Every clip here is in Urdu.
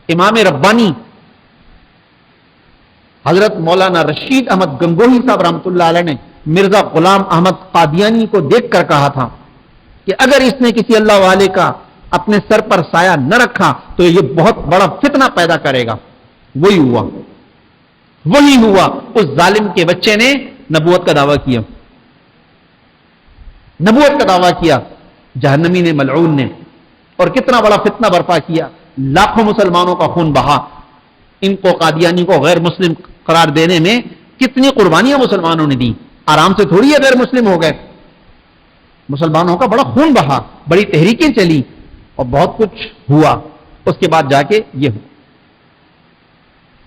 امام ربانی حضرت مولانا رشید احمد گنگوہی صاحب رحمۃ اللہ علیہ نے مرزا غلام احمد قادیانی کو دیکھ کر کہا تھا کہ اگر اس نے کسی اللہ والے کا اپنے سر پر سایہ نہ رکھا تو یہ بہت بڑا فتنہ پیدا کرے گا. وہی ہوا. اس ظالم کے بچے نے نبوت کا دعویٰ کیا جہنمی نے، ملعون نے، اور کتنا بڑا فتنہ برپا کیا. لاکھوں مسلمانوں کا خون بہا. ان کو قادیانی کو غیر مسلم قرار دینے میں کتنی قربانیاں مسلمانوں نے دی. آرام سے تھوڑی ہے غیر مسلم ہو گئے. مسلمانوں کا بڑا خون بہا، بڑی تحریکیں چلی اور بہت کچھ ہوا. اس کے بعد جا کے یہ ہوا.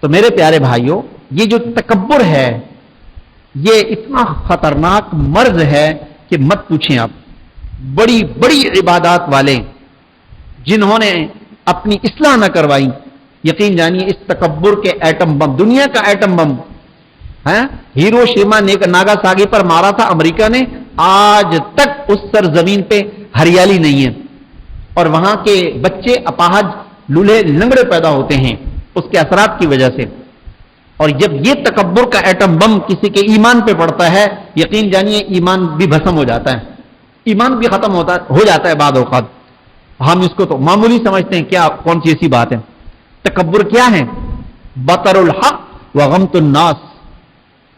تو میرے پیارے بھائیوں، یہ جو تکبر ہے یہ اتنا خطرناک مرض ہے کہ مت پوچھیں آپ. بڑی بڑی عبادات والے جنہوں نے اپنی اصلاح نہ کروائی، یقین جانیے اس تکبر کے ایٹم بم، دنیا کا ایٹم بم ہیروشیما ناگاساکی پر مارا تھا امریکہ نے، آج تک اس سرزمین پہ ہریالی نہیں ہے اور وہاں کے بچے اپاہج لولہے لنگڑے پیدا ہوتے ہیں اس کے اثرات کی وجہ سے. اور جب یہ تکبر کا ایٹم بم کسی کے ایمان پہ پڑتا ہے، یقین جانیے ایمان بھی بھسم ہو جاتا ہے، ایمان بھی ختم ہو جاتا ہے بعض اوقات. ہم اس کو تو معمولی سمجھتے ہیں، کیا کون سی ایسی بات ہے. تکبر کیا ہے؟ بطر الحق و غمت الناس.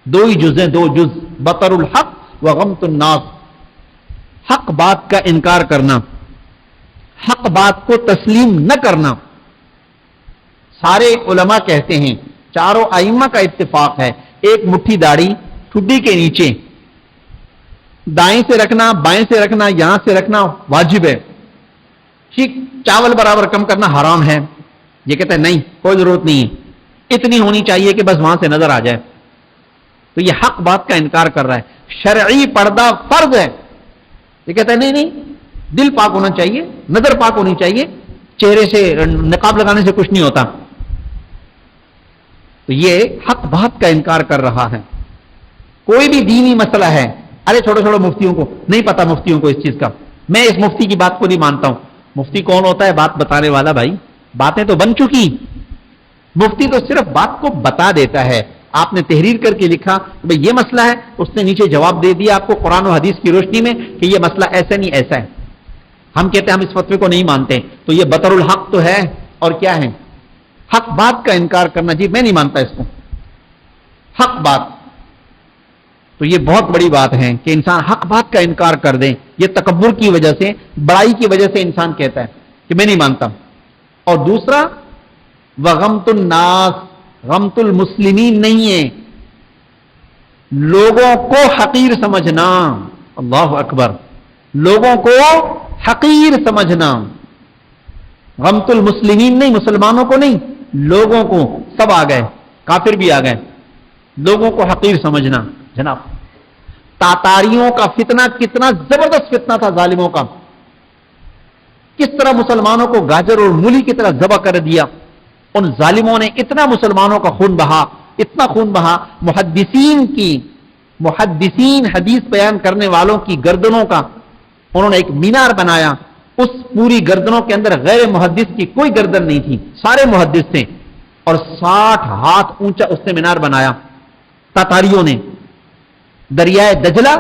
دو ہی جز ہیں، دو جز. بطر الحق و غمت الناس. حق بات کا انکار کرنا، حق بات کو تسلیم نہ کرنا. سارے علماء کہتے ہیں، چاروں ائمہ کا اتفاق ہے، ایک مٹھی داڑھی ٹھڈی کے نیچے دائیں سے رکھنا، بائیں سے رکھنا، یہاں سے رکھنا واجب ہے. ٹھیک، چاول برابر کم کرنا حرام ہے. یہ کہتے ہیں نہیں، کوئی ضرورت نہیں ہے، اتنی ہونی چاہیے کہ بس وہاں سے نظر آ جائے. تو یہ حق بات کا انکار کر رہا ہے. شرعی پردہ فرض ہے، یہ کہتا ہے نہیں، دل پاک ہونا چاہیے، نظر پاک ہونی چاہیے، چہرے سے نقاب لگانے سے کچھ نہیں ہوتا. تو یہ حق بات کا انکار کر رہا ہے. کوئی بھی دینی مسئلہ ہے، ارے چھوڑو مفتیوں کو نہیں پتا، مفتیوں کو اس چیز کا، میں اس مفتی کی بات کو نہیں مانتا ہوں. مفتی کون ہوتا ہے؟ بات بتانے والا. بھائی باتیں تو بن چکی، مفتی تو صرف بات کو بتا دیتا ہے. آپ نے تحریر کر کے لکھا کہ یہ مسئلہ ہے، اس نے نیچے جواب دے دیا آپ کو قرآن و حدیث کی روشنی میں کہ یہ مسئلہ ایسا نہیں ایسا ہے. ہم کہتے ہیں ہم اس فتوے کو نہیں مانتے، تو یہ بطر الحق تو ہے. اور کیا ہے؟ حق بات کا انکار کرنا. جی میں نہیں مانتا اس کو، حق بات. تو یہ بہت بڑی بات ہے کہ انسان حق بات کا انکار کر دے. یہ تکبر کی وجہ سے، بڑائی کی وجہ سے انسان کہتا ہے کہ میں نہیں مانتا. اور دوسرا وغمت الناس، غمت المسلمین نہیں ہے، لوگوں کو حقیر سمجھنا. اللہ اکبر، لوگوں کو حقیر سمجھنا. غمت المسلمین نہیں، مسلمانوں کو نہیں، لوگوں کو. سب آ گئے، کافر بھی آ گئے. لوگوں کو حقیر سمجھنا. جناب تاتاریوں کا فتنہ کتنا زبردست فتنہ تھا ظالموں کا، کس طرح مسلمانوں کو گاجر اور مولی کی طرح ذبح کر دیا. ان ظالموں نے اتنا مسلمانوں کا خون بہا، اتنا خون بہا. محدثین حدیث بیان کرنے والوں کی گردنوں کا انہوں نے ایک مینار بنایا. اس پوری گردنوں کے اندر غیر محدث کی کوئی گردن نہیں تھی، سارے محدث تھے. اور 60 ہاتھ اونچا اس نے مینار بنایا تاتاریوں نے. دریائے دجلہ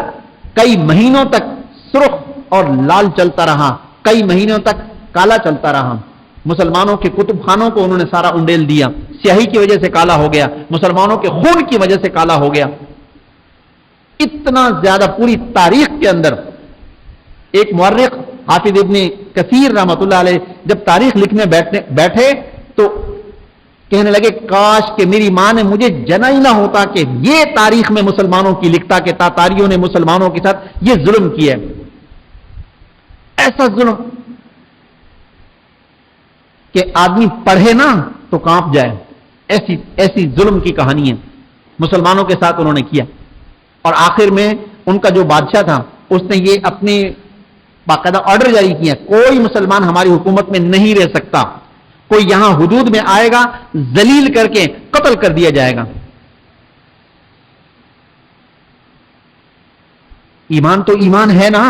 کئی مہینوں تک سرخ اور لال چلتا رہا، کئی مہینوں تک کالا چلتا رہا. مسلمانوں کے کتب خانوں کو انہوں نے سارا انڈیل دیا، سیاہی کی وجہ سے کالا ہو گیا، مسلمانوں کے خون کی وجہ سے کالا ہو گیا. اتنا زیادہ پوری تاریخ کے اندر. ایک مورخ حافظ ابن کثیر رحمۃ اللہ علیہ جب تاریخ لکھنے بیٹھے تو کہنے لگے کاش کہ میری ماں نے مجھے جنا ہی نہ ہوتا کہ یہ تاریخ میں مسلمانوں کی لکھتا کہ تاتاریوں نے مسلمانوں کے ساتھ یہ ظلم کیا ہے. ایسا ظلم کہ آدمی پڑھے نا تو کانپ جائے. ایسی ظلم کی کہانی ہے مسلمانوں کے ساتھ انہوں نے کیا. اور آخر میں ان کا جو بادشاہ تھا اس نے یہ اپنے باقاعدہ آرڈر جاری کیا، کوئی مسلمان ہماری حکومت میں نہیں رہ سکتا، کوئی یہاں حدود میں آئے گا ذلیل کر کے قتل کر دیا جائے گا. ایمان تو ایمان ہے نا.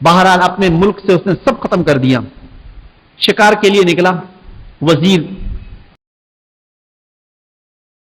بہرحال اپنے ملک سے اس نے سب ختم کر دیا. شکار کے لیے نکلا، وزیر